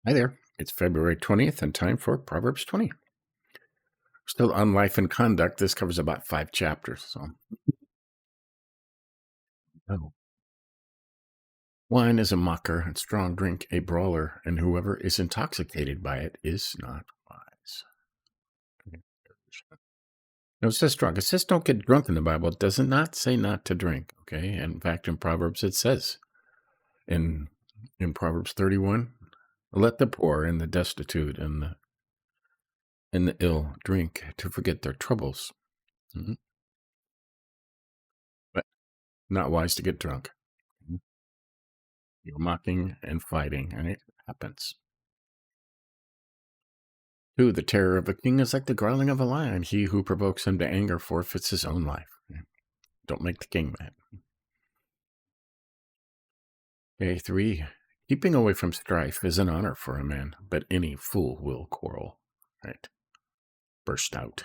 Hi there. It's February 20th and time for Proverbs 20. Still on life and conduct. This covers about 5 chapters. Oh. Wine is a mocker and strong drink a brawler, and whoever is intoxicated by it is not wise. No, it says drunk. It says don't get drunk in the Bible. It does not say not to drink. Okay. And in fact, in Proverbs, it says in Proverbs 31, let the poor and the destitute and the ill drink to forget their troubles. Mm-hmm. But not wise to get drunk. Mm-hmm. You're mocking and fighting, and it happens. 2, the terror of a king is like the growling of a lion. He who provokes him to anger forfeits his own life. Don't make the king mad. Okay, 3, keeping away from strife is an honor for a man, but any fool will quarrel. Right? Burst out.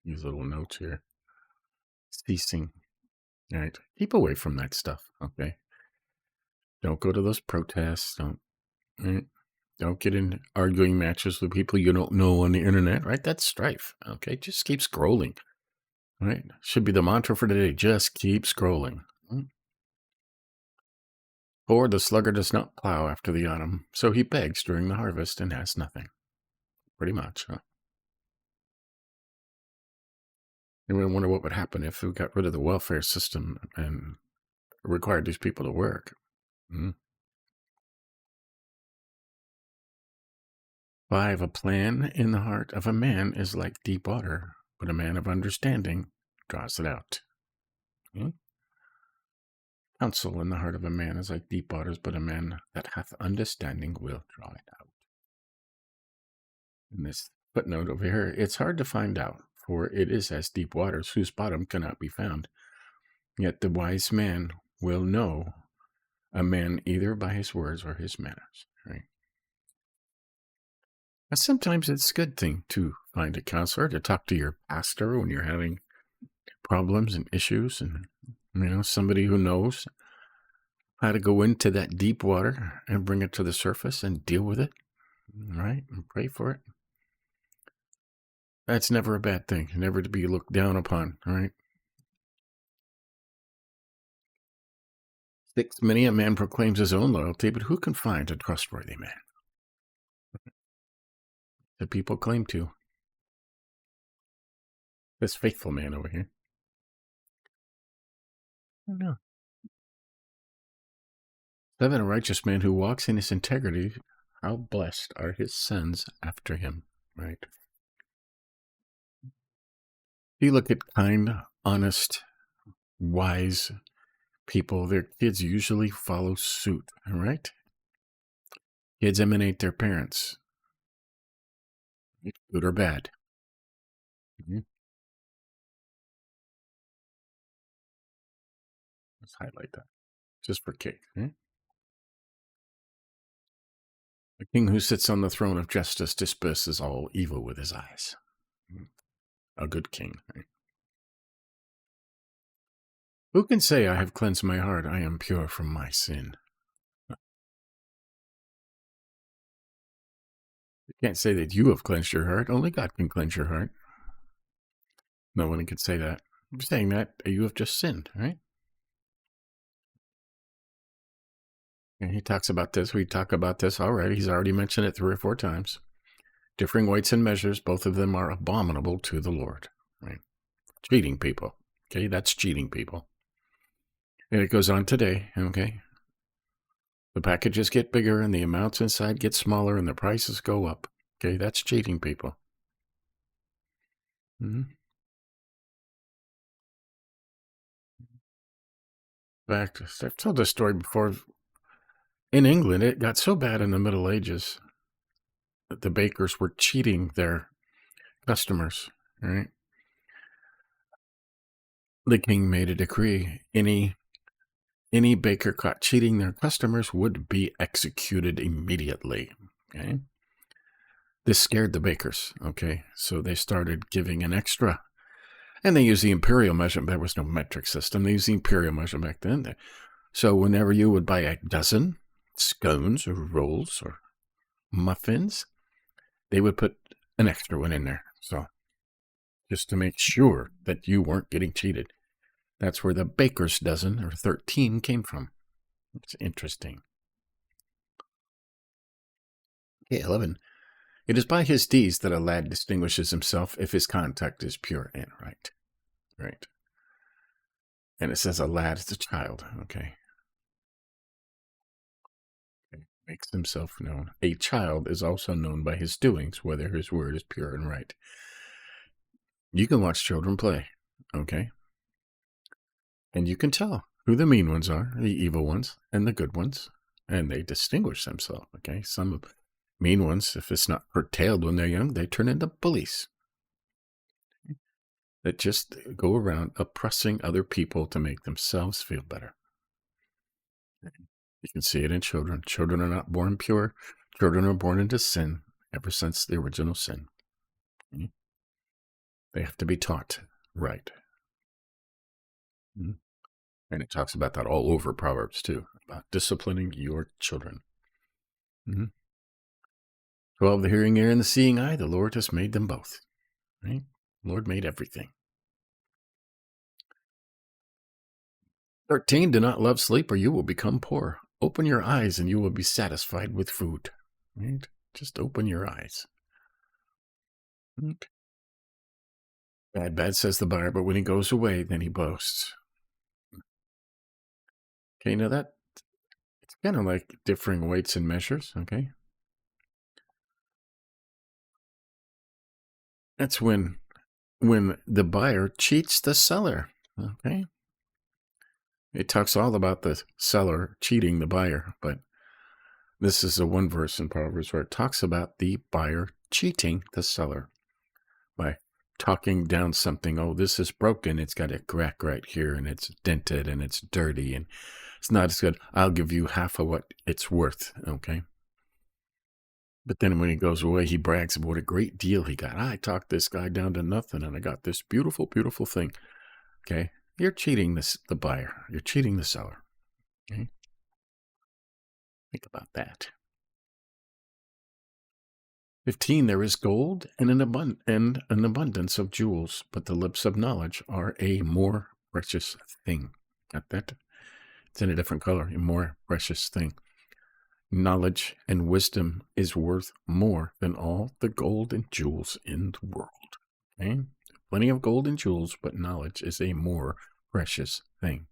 These little notes here. Ceasing. All right. Keep away from that stuff. Okay. Don't go to those protests. Don't get in arguing matches with people you don't know on the internet, right? That's strife. Okay. Just keep scrolling. Right? Should be the mantra for today. Just keep scrolling. 4, the sluggard does not plow after the autumn, so he begs during the harvest and has nothing. Pretty much, huh? And we wonder what would happen if we got rid of the welfare system and required these people to work. 5, a plan in the heart of a man is like deep water, but a man of understanding draws it out. Counsel in the heart of a man is like deep waters, but a man that hath understanding will draw it out. In this footnote over here, it's hard to find out, for it is as deep waters whose bottom cannot be found. Yet the wise man will know a man either by his words or his manners. Right? And sometimes it's a good thing to find a counselor, to talk to your pastor when you're having problems and issues, and somebody who knows how to go into that deep water and bring it to the surface and deal with it, right? And pray for it. That's never a bad thing, never to be looked down upon, right? 6, many a man proclaims his own loyalty, but who can find a trustworthy man? The people claim to. This faithful man over here. I don't know. 7, a righteous man who walks in his integrity, how blessed are his sons after him, right? You look at kind, honest, wise people, their kids usually follow suit, right? Kids emanate their parents, good or bad. Let's highlight that, just for kick. Right? The king who sits on the throne of justice disperses all evil with his eyes. A good king. Right? Who can say, I have cleansed my heart, I am pure from my sin? You can't say that you have cleansed your heart. Only God can cleanse your heart. No one can say that. I'm saying that you have just sinned, right? And he talks about this. We talk about this already. He's already mentioned it 3 or 4 times. Differing weights and measures, both of them are abominable to the Lord. Right? Cheating people. Okay, that's cheating people. And it goes on today, okay? The packages get bigger and the amounts inside get smaller and the prices go up. Okay, that's cheating people. In fact, I've told this story before. In England, it got so bad in the Middle Ages that the bakers were cheating their customers, right? The king made a decree. Any baker caught cheating their customers would be executed immediately, okay? This scared the bakers, okay? So they started giving an extra. And they used the imperial measurement. There was no metric system. They used the imperial measurement back then. So whenever you would buy a dozen, scones or rolls or muffins, they would put an extra one in there. So just to make sure that you weren't getting cheated. That's where the baker's dozen or 13 came from. It's interesting. Okay, 11. It is by his deeds that a lad distinguishes himself if his conduct is pure and right. Right. And it says a lad is a child. Okay. Makes himself known. A child is also known by his doings, whether his word is pure and right. You can watch children play. Okay. And you can tell who the mean ones are, the evil ones, and the good ones. And they distinguish themselves. Okay. Some mean ones, if it's not curtailed when they're young, they turn into bullies that just go around oppressing other people to make themselves feel better. You can see it in children. Children are not born pure. Children are born into sin ever since the original sin. They have to be taught right. And it talks about that all over Proverbs too, about disciplining your children. 12, the hearing ear and the seeing eye, the Lord has made them both. Right? The Lord made everything. 13, do not love sleep or you will become poor. Open your eyes and you will be satisfied with food. Right? Just open your eyes. Bad says the buyer, but when he goes away, then he boasts. Okay, now that it's kind of like differing weights and measures, okay? That's when the buyer cheats the seller, okay? It talks all about the seller cheating the buyer, but this is the one verse in Proverbs where it talks about the buyer cheating the seller by talking down something. Oh, this is broken. It's got a crack right here, and it's dented, and it's dirty, and it's not as good. I'll give you half of what it's worth, okay? But then when he goes away, he brags about what a great deal he got. I talked this guy down to nothing, and I got this beautiful, beautiful thing. Okay? You're cheating the buyer. You're cheating the seller. Okay? Think about that. 15, there is gold and an abundance of jewels, but the lips of knowledge are a more precious thing. Got that? It's in a different color, a more precious thing. Knowledge and wisdom is worth more than all the gold and jewels in the world. Okay? Plenty of gold and jewels, but knowledge is a more precious thing.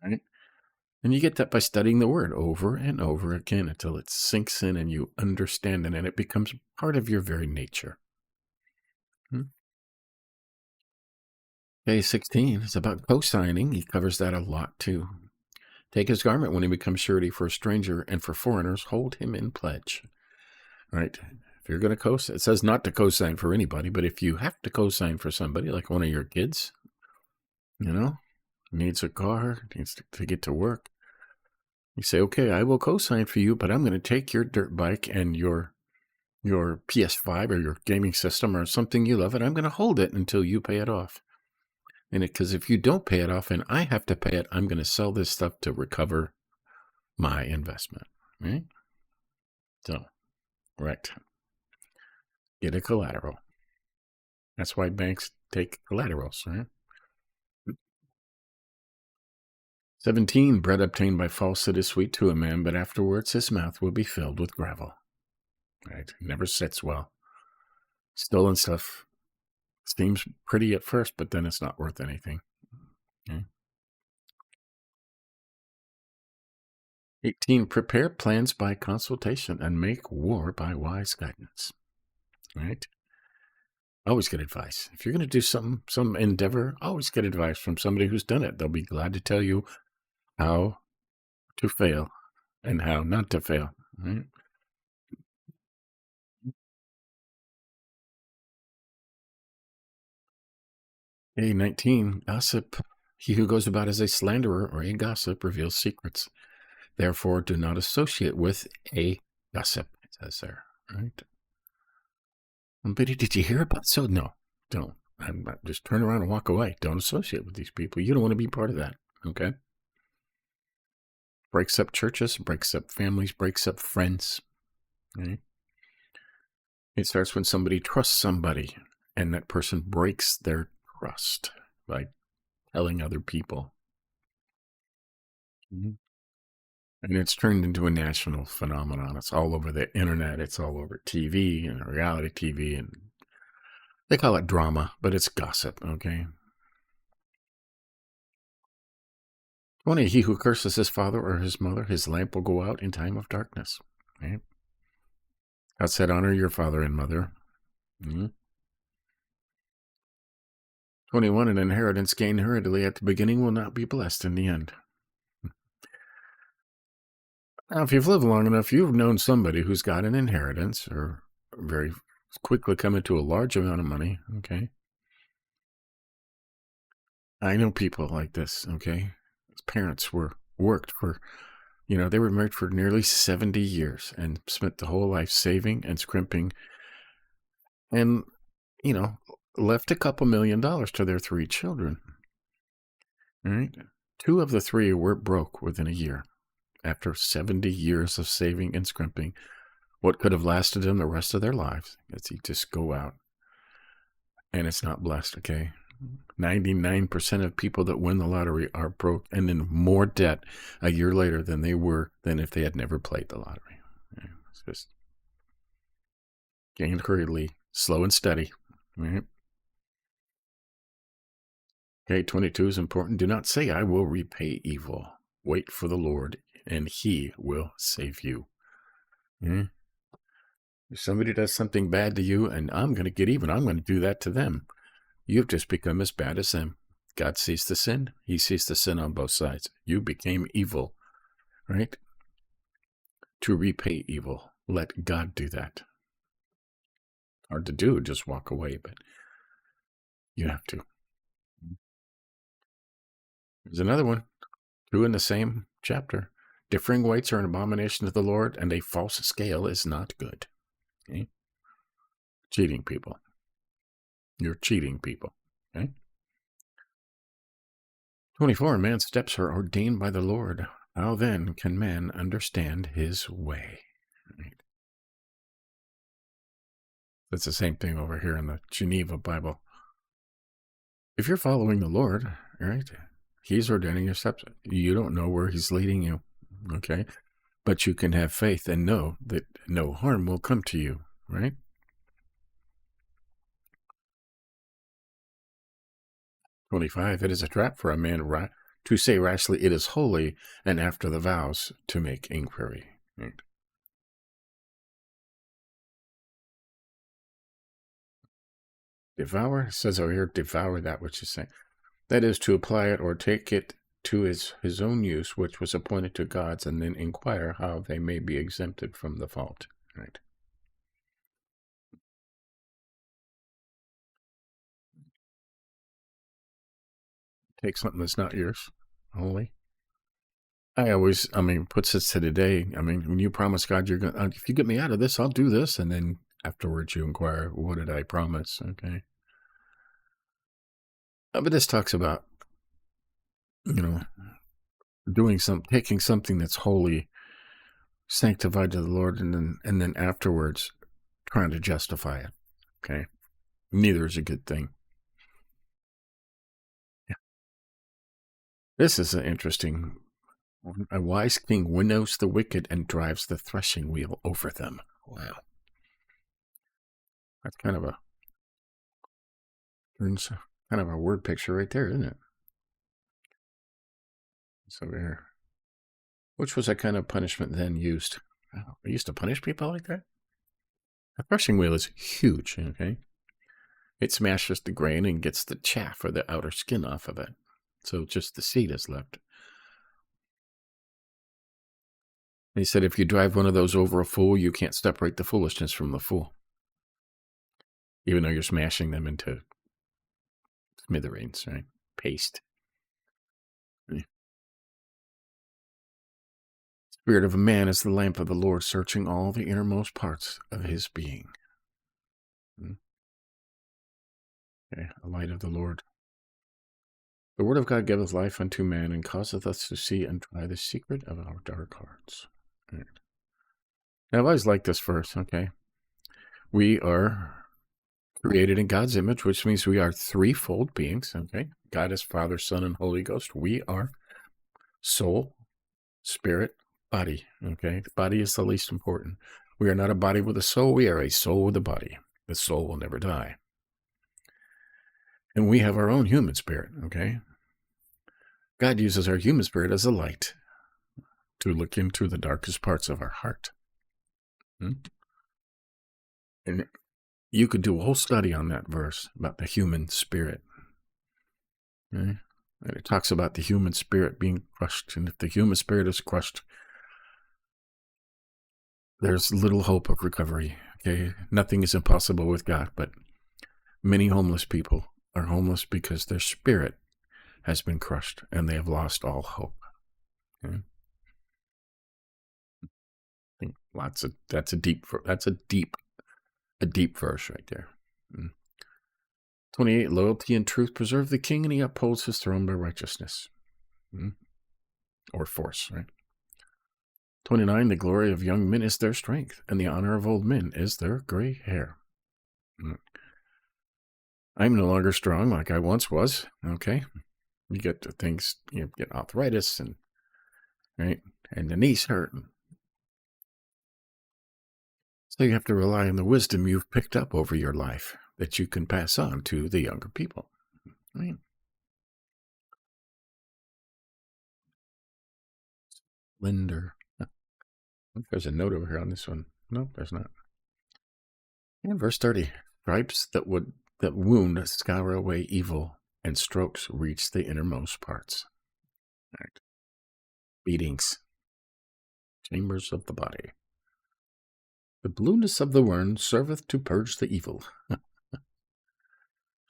Right? And you get that by studying the word over and over again until it sinks in and you understand it and it becomes part of your very nature. Okay, 16 is about co-signing. He covers that a lot too. Take his garment when he becomes surety for a stranger, and for foreigners, hold him in pledge. Right? If you're going to co-sign, it says not to co-sign for anybody, but if you have to co-sign for somebody, like one of your kids, needs a car, needs to get to work, you say, okay, I will co-sign for you, but I'm going to take your dirt bike and your PS5 or your gaming system or something you love, and I'm going to hold it until you pay it off. And because if you don't pay it off and I have to pay it, I'm going to sell this stuff to recover my investment. Right? So, right. Get a collateral. That's why banks take collaterals, right? 17, bread obtained by falsehood is sweet to a man, but afterwards his mouth will be filled with gravel. Right? It never sits well. Stolen stuff seems pretty at first, but then it's not worth anything. Okay. 18, prepare plans by consultation and make war by wise guidance. Right? Always get advice. If you're going to do some endeavor, always get advice from somebody who's done it. They'll be glad to tell you how to fail and how not to fail. Right? Okay, 19, gossip. He who goes about as a slanderer or a gossip reveals secrets. Therefore, do not associate with a gossip, it says there. Right? But did you hear about so? No, don't. Just turn around and walk away. Don't associate with these people. You don't want to be part of that. Okay? breaks up churches, breaks up families, breaks up friends. Right? It starts when somebody trusts somebody, and that person breaks their trust by telling other people. Mm-hmm. And it's turned into a national phenomenon. It's all over the internet. It's all over TV and reality TV. And they call it drama, but it's gossip, okay? 20, he who curses his father or his mother, his lamp will go out in time of darkness. Right? God said, honor your father and mother. Mm-hmm. 21, an inheritance gained hurriedly at the beginning will not be blessed in the end. Now, if you've lived long enough, you've known somebody who's got an inheritance or very quickly come into a large amount of money, okay? I know people like this, okay? His parents worked for, they were married for nearly 70 years and spent the whole life saving and scrimping and, left a couple $1 million to their 3 children, right? 2 of the 3 were broke within a year. After 70 years of saving and scrimping, what could have lasted them the rest of their lives is you just go out and it's not blessed, okay? 99% of people that win the lottery are broke and in more debt a year later than they were than if they had never played the lottery. It's just gained hurriedly, slow and steady, right? Okay, 22 is important. Do not say, I will repay evil. Wait for the Lord, and he will save you. If somebody does something bad to you, and I'm going to get even, I'm going to do that to them. You've just become as bad as them. God sees the sin. He sees the sin on both sides. You became evil, right? To repay evil, let God do that. Hard to do, just walk away, but you have to. There's another one, 2 in the same chapter. Differing weights are an abomination to the Lord, and a false scale is not good. Okay? Cheating people. You're cheating people. Okay? 24, man's steps are ordained by the Lord. How then can man understand his way? Right? That's the same thing over here in the Geneva Bible. If you're following the Lord, right, he's ordaining your steps. You don't know where he's leading you, okay? But you can have faith and know that no harm will come to you, right? 25, it is a trap for a man to say rashly, it is holy, and after the vows to make inquiry. Right? Devour, says over here, devour that which is saying. That is to apply it or take it to his own use, which was appointed to God's, and then inquire how they may be exempted from the fault. Right? Take something that's not yours, holy. Puts us to today. When you promise God, you're going to, if you get me out of this, I'll do this. And then afterwards you inquire, what did I promise? Okay. But this talks about, taking something that's holy, sanctified to the Lord, and then afterwards trying to justify it. Okay. Neither is a good thing. Yeah. This is an interesting. A wise king winnows the wicked and drives the threshing wheel over them. Wow. That's kind of a word picture right there, isn't it? So there. Which was a kind of punishment then used. They used to punish people like that? A threshing wheel is huge, okay? It smashes the grain and gets the chaff or the outer skin off of it. So just the seed is left. He said, if you drive one of those over a fool, you can't separate the foolishness from the fool. Even though you're smashing them into smithereens, right? Paste. Right? Spirit of a man is the lamp of the Lord, searching all the innermost parts of his being. Okay, the light of the Lord. The word of God giveth life unto man, and causeth us to see and try the secret of our dark hearts. Right. Now, I've always liked this verse, okay? We are created in God's image, which means we are threefold beings, okay? God is Father, Son, and Holy Ghost. We are soul, spirit, body, okay? The body is the least important. We are not a body with a soul. We are a soul with a body. The soul will never die. And we have our own human spirit, okay? God uses our human spirit as a light to look into the darkest parts of our heart. And you could do a whole study on that verse about the human spirit. Okay? And it talks about the human spirit being crushed. And if the human spirit is crushed, there's little hope of recovery. Okay? Nothing is impossible with God, but many homeless people are homeless because their spirit has been crushed and they have lost all hope. Okay? I think that's a deep verse right there. 28, loyalty and truth preserve the king, and he upholds his throne by righteousness. Or force, right? 29, the glory of young men is their strength, and the honor of old men is their gray hair. I'm no longer strong like I once was, okay? You get things, you get arthritis, and the knees hurt. So you have to rely on the wisdom you've picked up over your life that you can pass on to the younger people. Right? Lender. There's a note over here on this one. No, there's not. And verse 30. Stripes that wound scour away evil, and strokes reach the innermost parts. Right. Beatings. Chambers of the body. The blueness of the wound serveth to purge the evil.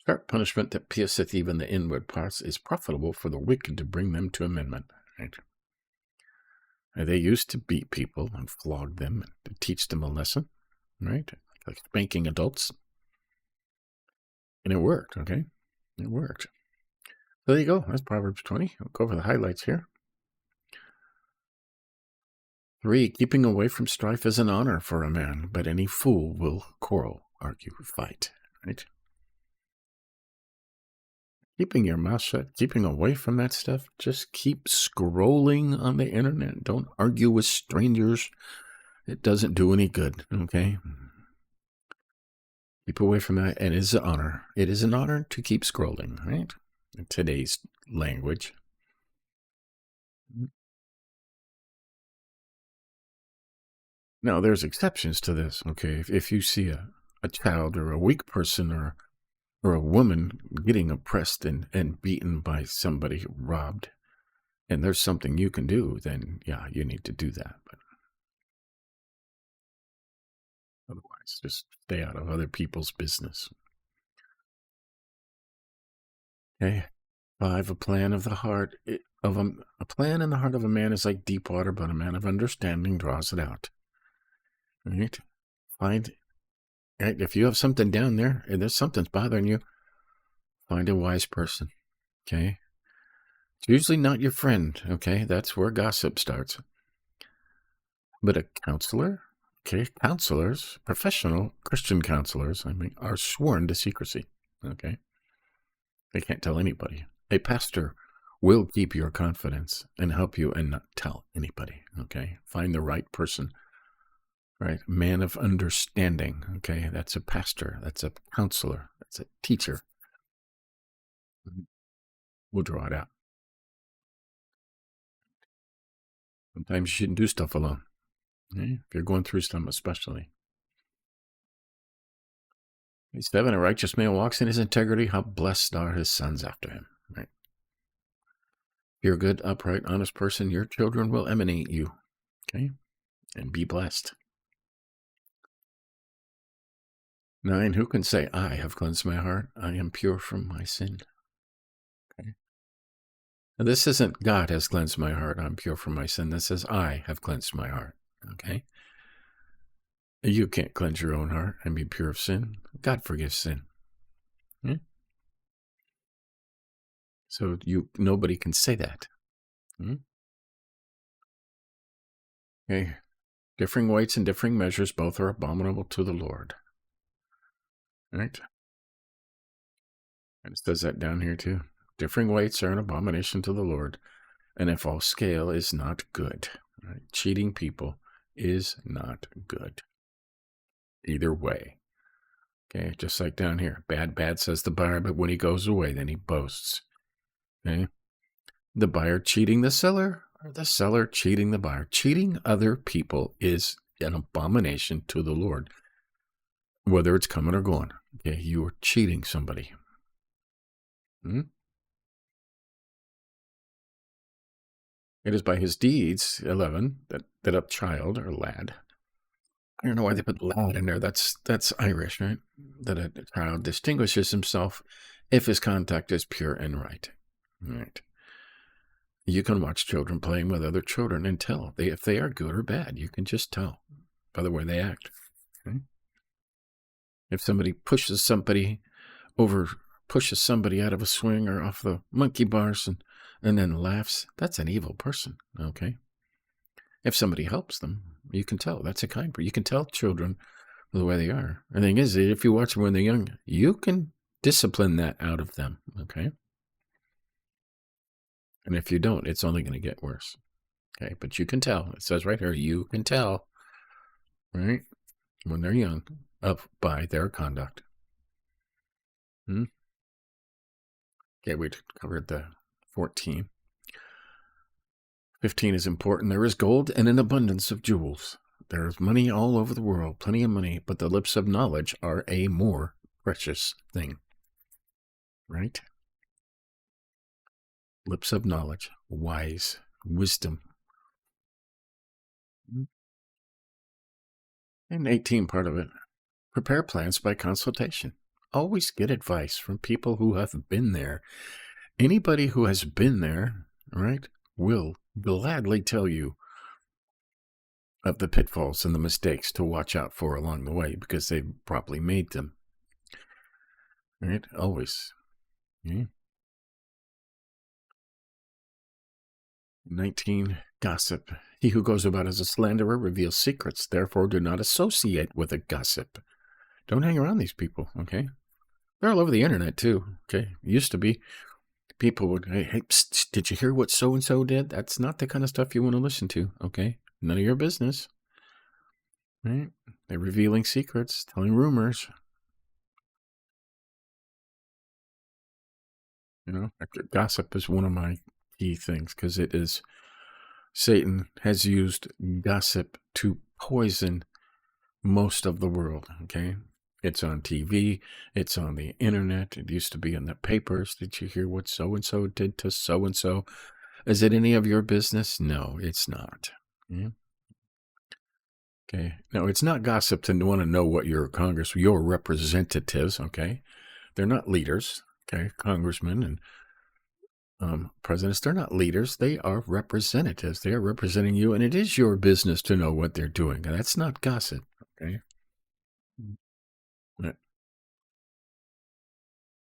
Sharp punishment that pierceth even the inward parts is profitable for the wicked to bring them to amendment. Right? And they used to beat people and flog them and to teach them a lesson, right? Like spanking adults. And it worked, okay? It worked. So there you go. That's Proverbs 20. I'll go over the highlights here. 3, keeping away from strife is an honor for a man, but any fool will quarrel, argue, fight, right? Keeping your mouth shut, keeping away from that stuff. Just keep scrolling on the internet. Don't argue with strangers. It doesn't do any good, okay? Keep away from that, and it is an honor. It is an honor to keep scrolling, right? In today's language. Now, there's exceptions to this, okay? If you see a child or a weak person or a woman getting oppressed and beaten by somebody, robbed, and there's something you can do, then, yeah, you need to do that. But otherwise, just stay out of other people's business. Okay? 5, a plan of the heart. A plan in the heart of a man is like deep water, but a man of understanding draws it out. Right? Right? If you have something down there and there's something's bothering you, find a wise person. Okay? It's usually not your friend. Okay? That's where gossip starts. But a counselor, okay? Counselors, professional Christian counselors, are sworn to secrecy. Okay? They can't tell anybody. A pastor will keep your confidence and help you and not tell anybody. Okay? Find the right person. Right? Man of understanding. Okay? That's a pastor. That's a counselor. That's a teacher. We'll draw it out. Sometimes you shouldn't do stuff alone. Okay? If you're going through something, especially. 7, a righteous man walks in his integrity. How blessed are his sons after him. Right? If you're a good, upright, honest person, your children will emanate you. Okay? And be blessed. 9, who can say, I have cleansed my heart? I am pure from my sin. Okay? Now, this isn't God has cleansed my heart. I'm pure from my sin. This says I have cleansed my heart. Okay? You can't cleanse your own heart and be pure of sin. God forgives sin. Okay? So nobody can say that. Okay. Differing weights and differing measures, both are abominable to the Lord. Right? And it says that down here too. Differing weights are an abomination to the Lord, and a false scale is not good. Right? Cheating people is not good. Either way. Okay, just like down here. Bad, says the buyer, but when he goes away, then he boasts. Okay? The buyer cheating the seller, or the seller cheating the buyer. Cheating other people is an abomination to the Lord, whether it's coming or going. Okay, you are cheating somebody. It is by his deeds, 11, that a child or lad. I don't know why they put lad in there. That's Irish, right? That a child distinguishes himself if his conduct is pure and right. Right. You can watch children playing with other children and tell if they are good or bad. You can just tell by the way they act. Okay? If somebody pushes somebody out of a swing or off the monkey bars and then laughs, that's an evil person. Okay. If somebody helps them, you can tell that's a kind person. You can tell children the way they are. The thing is, if you watch them when they're young, you can discipline that out of them. Okay. And if you don't, it's only going to get worse. Okay. But you can tell. It says right here, you can tell, right, when they're young, by their conduct. Okay, we covered the 14. 15 is important. There is gold and an abundance of jewels. There is money all over the world, plenty of money, but the lips of knowledge are a more precious thing. Right? Lips of knowledge, wise, wisdom. And 18, part of it. Prepare plans by consultation. Always get advice from people who have been there. Anybody who has been there, right, will gladly tell you of the pitfalls and the mistakes to watch out for along the way because they've probably made them. Right? Always. Yeah. 19, gossip. He who goes about as a slanderer reveals secrets. Therefore, do not associate with a gossip. Don't hang around these people, okay? They're all over the internet, too, okay? It used to be people would, hey, psst, did you hear what so-and-so did? That's not the kind of stuff you want to listen to, okay? None of your business, right? They're revealing secrets, telling rumors. You know, gossip is one of my key things because it is, Satan has used gossip to poison most of the world, okay? It's on TV. It's on the internet. It used to be in the papers. Did you hear what so-and-so did to so-and-so? Is it any of your business? No, it's not. Yeah. Okay. Now, it's not gossip to want to know what your representatives, okay? They're not leaders, okay? Congressmen and presidents, they're not leaders. They are representatives. They are representing you, and it is your business to know what they're doing. That's not gossip, okay? Right.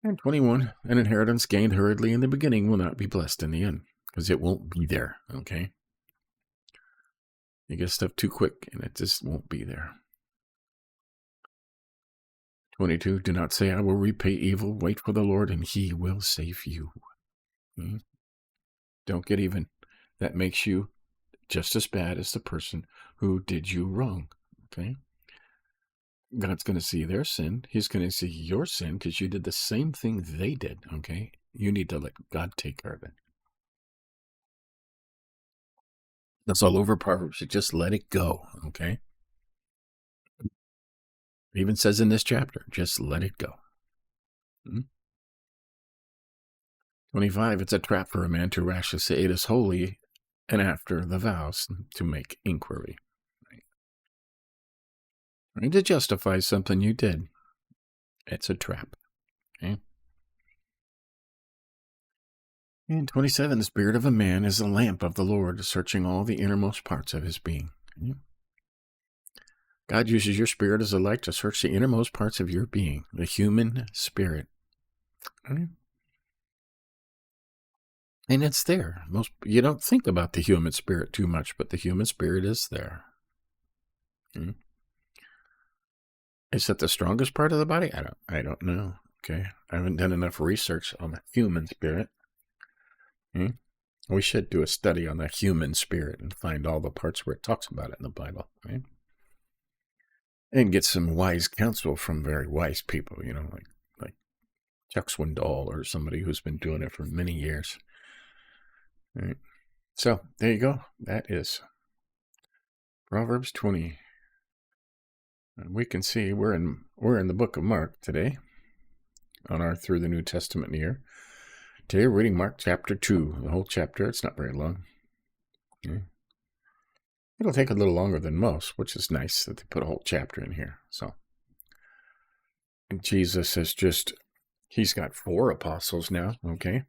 And 21, an inheritance gained hurriedly in the beginning will not be blessed in the end, because it won't be there, okay? You get stuff too quick, and it just won't be there. 22, do not say, I will repay evil. Wait for the Lord, and he will save you. Don't get even. That makes you just as bad as the person who did you wrong, okay? God's going to see their sin. He's going to see your sin because you did the same thing they did, okay? You need to let God take care of it. That's all over Proverbs. You just let it go, okay? It even says in this chapter, just let it go. 25, it's a trap for a man to rashly say it is holy, and after the vows to make inquiry. Right? To justify something you did. It's a trap. Okay? And 27, the spirit of a man is the lamp of the Lord, searching all the innermost parts of his being. Okay? God uses your spirit as a light to search the innermost parts of your being, the human spirit. Okay? And it's there. You don't think about the human spirit too much, but the human spirit is there. Is that the strongest part of the body? I don't know. Okay. I haven't done enough research on the human spirit. We should do a study on the human spirit and find all the parts where it talks about it in the Bible, right? And get some wise counsel from very wise people, like Chuck Swindoll or somebody who's been doing it for many years. Right. So there you go. That is Proverbs 20. And we can see we're in the book of Mark today on our Through the New Testament year. Today we're reading Mark chapter 2, the whole chapter. It's not very long. Okay. It'll take a little longer than most, which is nice that they put a whole chapter in here. So Jesus has he's got 4 apostles now, okay?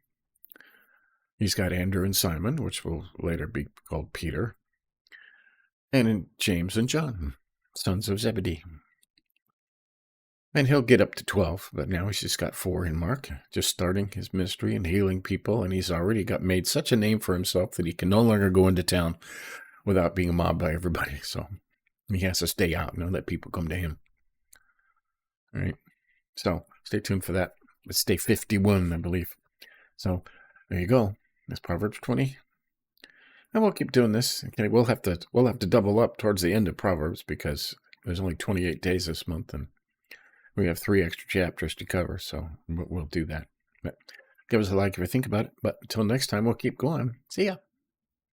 He's got Andrew and Simon, which will later be called Peter, and James and John, sons of Zebedee. And he'll get up to 12, but now he's just got 4 in Mark, just starting his ministry and healing people, and he's already made such a name for himself that he can no longer go into town without being mobbed by everybody. So he has to stay out and let people come to him. All right. So stay tuned for that. It's day 51, I believe. So there you go. That's Proverbs 20. And we'll keep doing this. Okay, we'll have to double up towards the end of Proverbs because there's only 28 days this month, and we have 3 extra chapters to cover. So we'll do that. But give us a like if you think about it. But until next time, we'll keep going. See ya.